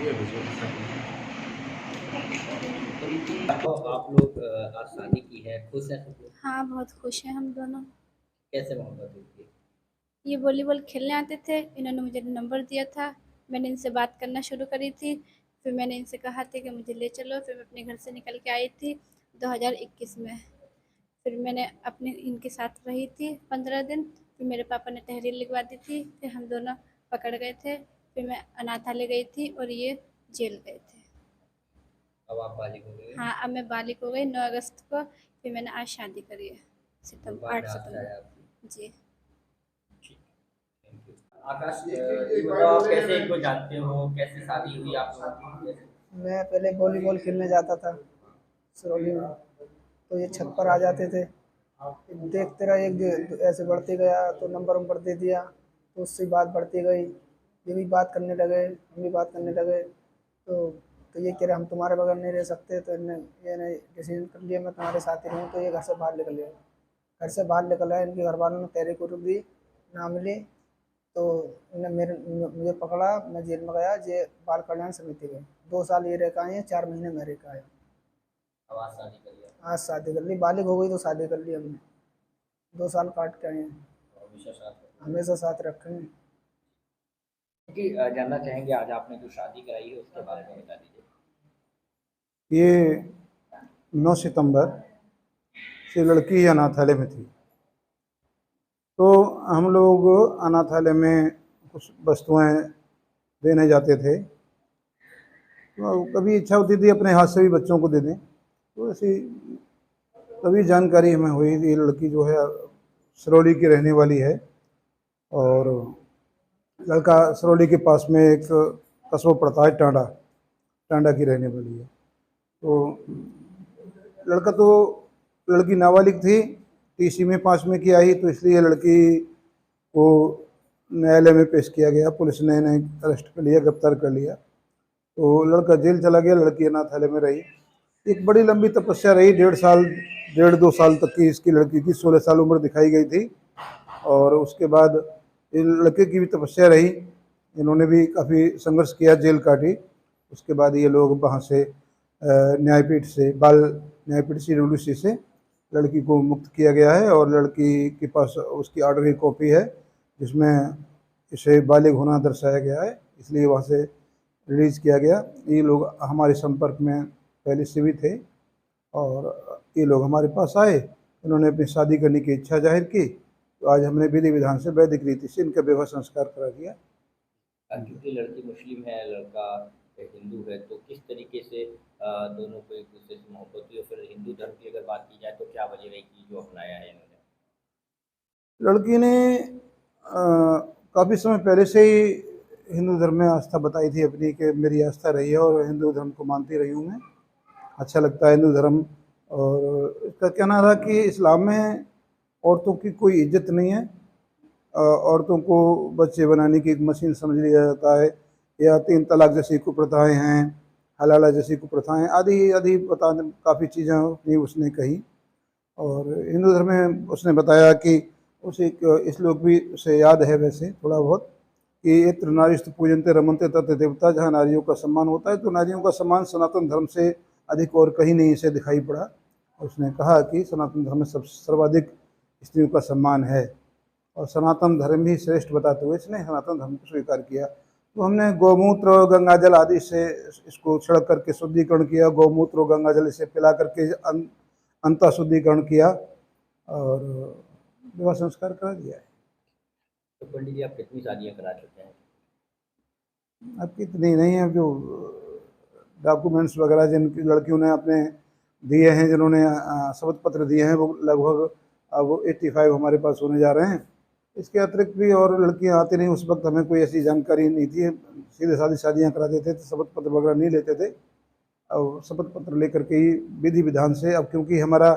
तो आप लोग आज शादी की है, खुश हैं सब लोग? हाँ, बहुत खुश हैं हम दोनों। कैसे मोहब्बत हुई थी? ये वॉलीबॉल खेलने आते थे, इन्होंने मुझे नंबर दिया था, मैंने इनसे बात करना शुरू करी थी, फिर मैंने इनसे कहा था कि मुझे ले चलो, फिर मैं अपने घर से निकल के आई थी 2021 में। फिर मैंने अपने इनके साथ रही थी 15 दिन, फिर मेरे पापा ने तहरीर लिखवा दी थी, फिर हम दोनों पकड़ गए थे, फिर मैं अनाथालय गई थी और ये जेल गए थे। अब आप बालिग हो गई हैं? हाँ, अब मैं बालिग हो गई 9 अगस्त को, फिर मैंने आज शादी करी है, बाद 8 में आस्था है सितंबर। आपकी। जी। ठीक, थैंक यू। आकाश, ये बताओ आप कैसे इनको जानते हो, कैसे शादी हुई आप लोगों की? मैं पहले वॉलीबॉल खेलने जाता था सिरौली में, तो ये छत पर आ जाते थे। देखते रहे, एक ऐसे बढ़ते गया तो नंबर वंबर दे दिया, तो उससे बात बढ़ती गई, ये भी बात करने लगे, हम भी बात करने लगे। तो ये कह रहे हम तुम्हारे बगैर नहीं रह सकते, तो ये डिसीजन कर लिया मैं तुम्हारे साथ ही रहूँ, तो ये घर से बाहर निकल गया। घर से बाहर निकल आया, इनके घर वालों ने तहरीर को रुक दी, ना मिली, तो मुझे पकड़ा, मैं जेल में गया, जे बाल कल्याण समिति में 2 साल ये रह के आए हैं, 4 महीने मैं रह के आया। अब आज शादी कर लिया? आज शादी कर ली, बालिग हो गई तो शादी कर ली हमने। 2 साल काट के आए हैं, तो हमेशा साथ रखोगे? हमेशा साथ रखेंगे। क्योंकि जानना चाहेंगे आज आपने जो शादी कराई है उसके बारे में बता दीजिए। ये 9 सितंबर से लड़की अनाथालय में थी, तो हम लोग अनाथालय में कुछ वस्तुएं देने जाते थे, तो कभी इच्छा होती थी अपने हाथ से भी बच्चों को दे दें, तो ऐसी तभी जानकारी हमें हुई ये लड़की जो है सिरौली की रहने वाली है, और लड़का सिरौली के पास में एक कस्बा पड़ता है टांडा, टांडा की रहने वाली है। तो लड़का तो लड़की नाबालिग थी, टीसी में 5 में की आई, तो इसलिए लड़की को न्यायालय में पेश किया गया, पुलिस ने इन्हें अरेस्ट कर लिया, गिरफ्तार कर लिया। तो लड़का जेल चला गया, लड़की अनाथालय में रही। एक बड़ी लंबी तपस्या रही, 1.5 साल 1.5-2 साल तक की इसकी लड़की की 16 साल उम्र दिखाई गई थी, और उसके बाद इन लड़के की भी तपस्या रही, इन्होंने भी काफ़ी संघर्ष किया, जेल काटी। उसके बाद ये लोग वहाँ से न्यायपीठ से, बाल न्यायपीठ CWC से लड़की को मुक्त किया गया है, और लड़की के पास उसकी ऑर्डर की कॉपी है जिसमें इसे बालिग होना दर्शाया गया है, इसलिए वहाँ से रिलीज़ किया गया। ये लोग हमारे संपर्क में पहले से भी थे, और ये लोग हमारे पास आए, इन्होंने अपनी शादी करने की इच्छा जाहिर की, तो आज हमने विधि विधान से वैदिक रीति से इनका विवाह संस्कार करा दिया। क्योंकि लड़की मुस्लिम है, लड़का हिंदू है, तो किस तरीके से दोनों को एक दूसरे से मोहब्बत हुई? और फिर हिंदू धर्म की अगर बात की जाए तो क्या वजह रही कि जो अपनाया है इन्होंने? लड़की ने काफ़ी समय पहले से ही हिंदू धर्म में आस्था बताई थी अपनी, कि मेरी आस्था रही है और हिंदू धर्म को मानती रही हूँ मैं, अच्छा लगता है हिंदू धर्म। और इसका कहना था कि इस्लाम में औरतों की कोई इज्जत नहीं है, औरतों को बच्चे बनाने की एक मशीन समझ लिया जाता है, या 3 तलाक जैसी कुप्रथाएं हैं, हलाला जैसी कुप्रथाएं, आदि आदि बता काफ़ी चीज़ें भी उसने कही। और हिंदू धर्म में उसने बताया कि उसे एक श्लोक भी उसे याद है वैसे थोड़ा बहुत, कि यत्र नारीस्तु पूजन्ते रमन्ते तत्र देवता, जहाँ नारियों का सम्मान होता है, तो नारियों का सम्मान सनातन धर्म से अधिक और कहीं नहीं इसे दिखाई पड़ा। उसने कहा कि सनातन धर्म में सर्वाधिक स्त्रियों का सम्मान है, और सनातन धर्म ही श्रेष्ठ बताते हुए इसने सनातन धर्म को स्वीकार किया। तो हमने गौमूत्र गंगाजल आदि से इसको छिड़क करके शुद्धिकरण किया, गौमूत्र और गंगाजल इसे पिला करके अंतः शुद्धिकरण किया, और विवाह संस्कार करा दिया है। तो पंडित जी आप कितनी शादियाँ करा चुके हैं? अब कितनी नहीं है, जो डॉक्यूमेंट्स वगैरह जिनकी लड़कियों ने अपने दिए हैं, जिन्होंने शपथ पत्र दिए हैं, वो लगभग अब 85 हमारे पास होने जा रहे हैं। इसके अतिरिक्त भी और लड़कियां आती नहीं, उस वक्त हमें कोई ऐसी जानकारी नहीं थी, सीधे साधी शादियां करा देते थे, शपथ पत्र वगैरह नहीं लेते थे। और शपथ पत्र लेकर के ही विधि विधान से, अब क्योंकि हमारा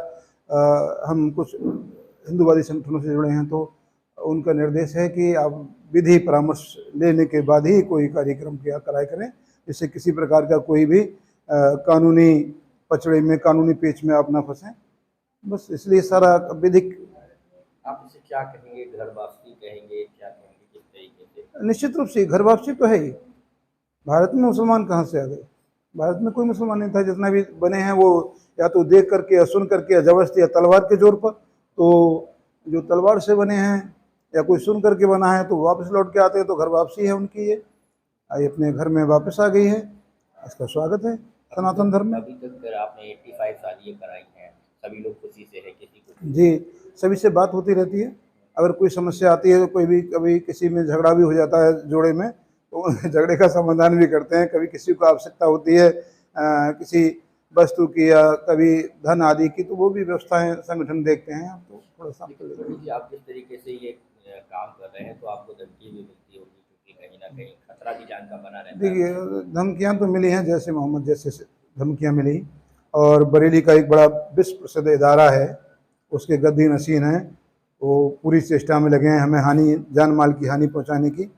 हम कुछ हिंदूवादी संगठनों से जुड़े हैं, तो उनका निर्देश है कि आप विधि परामर्श लेने के बाद ही कोई कार्यक्रम किया कराया करें, जिससे किसी प्रकार का कोई भी कानूनी पचड़े में, कानूनी पेच में आप ना फंसें, बस इसलिए सारा विधिक। आप इसे क्या कहेंगे, घर वापसी कहेंगे, क्या कहेंगे, किस तरीके से? निश्चित रूप से घर वापसी तो है ही, भारत में मुसलमान कहाँ से आ गए? भारत में कोई मुसलमान नहीं था। जितना भी बने हैं वो या तो देख करके या सुन करके या जबरदस्ती या तलवार के जोर पर। तो जो तलवार से बने हैं या कोई सुन करके बना है तो वापस लौट के आते हैं, तो घर वापसी है उनकी। ये आई अपने घर में वापस आ गई है, इसका स्वागत है सनातन धर्म में। अभी तक फिर आपने 85 शादियाँ कराई हैं, सभी लोग खुशी से है, किसी को जी, सभी से बात होती रहती है। अगर कोई समस्या आती है तो कोई भी कभी किसी में झगड़ा भी हो जाता है जोड़े में, तो झगड़े का समाधान भी करते हैं। कभी किसी को आवश्यकता होती है किसी वस्तु की या कभी धन आदि की, तो वो भी व्यवस्थाएं संगठन देखते हैं। तो थोड़ा सा लेकिन पंडित जी, आप जिस तरीके से ये काम कर रहे हैं तो आपको धमकी भी मिलती होगी, क्योंकि कहीं ना कहीं खतरा भी जान का बना रहता है। देखिए, धमकियां तो मिली हैं, जैसे मोहम्मद जैसे धमकियां मिली। और बरेली का एक बड़ा विश्व प्रसिद्ध इदारा है, उसके गद्दी नशीन हैं, वो पूरी चेष्टा में लगे हैं हमें जान माल की हानि पहुंचाने की।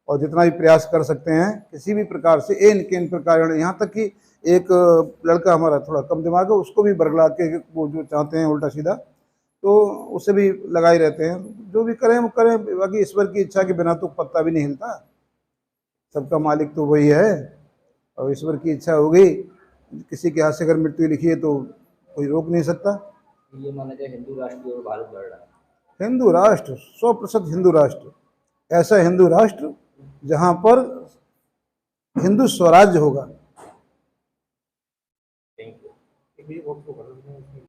और जितना भी प्रयास कर सकते हैं किसी भी प्रकार से इन प्रकार, यहाँ तक कि एक लड़का हमारा थोड़ा कम दिमाग है, उसको भी बरगला के वो जो चाहते हैं उल्टा सीधा, तो उसे भी लगाए रहते हैं। जो भी करें वो करें, बाकी ईश्वर की इच्छा के बिना तो पत्ता भी नहीं हिलता। सबका मालिक तो वही है, और ईश्वर की इच्छा हो गई, किसी के हाथ से अगर मृत्यु लिखी है तो कोई रोक नहीं सकता। ये माना जाए हिंदू राष्ट्र और भारत लड़ रहा है। हिंदू राष्ट्र 100% हिंदू राष्ट्र, ऐसा हिंदू राष्ट्र जहां पर हिंदू स्वराज्य होगा। Thank you.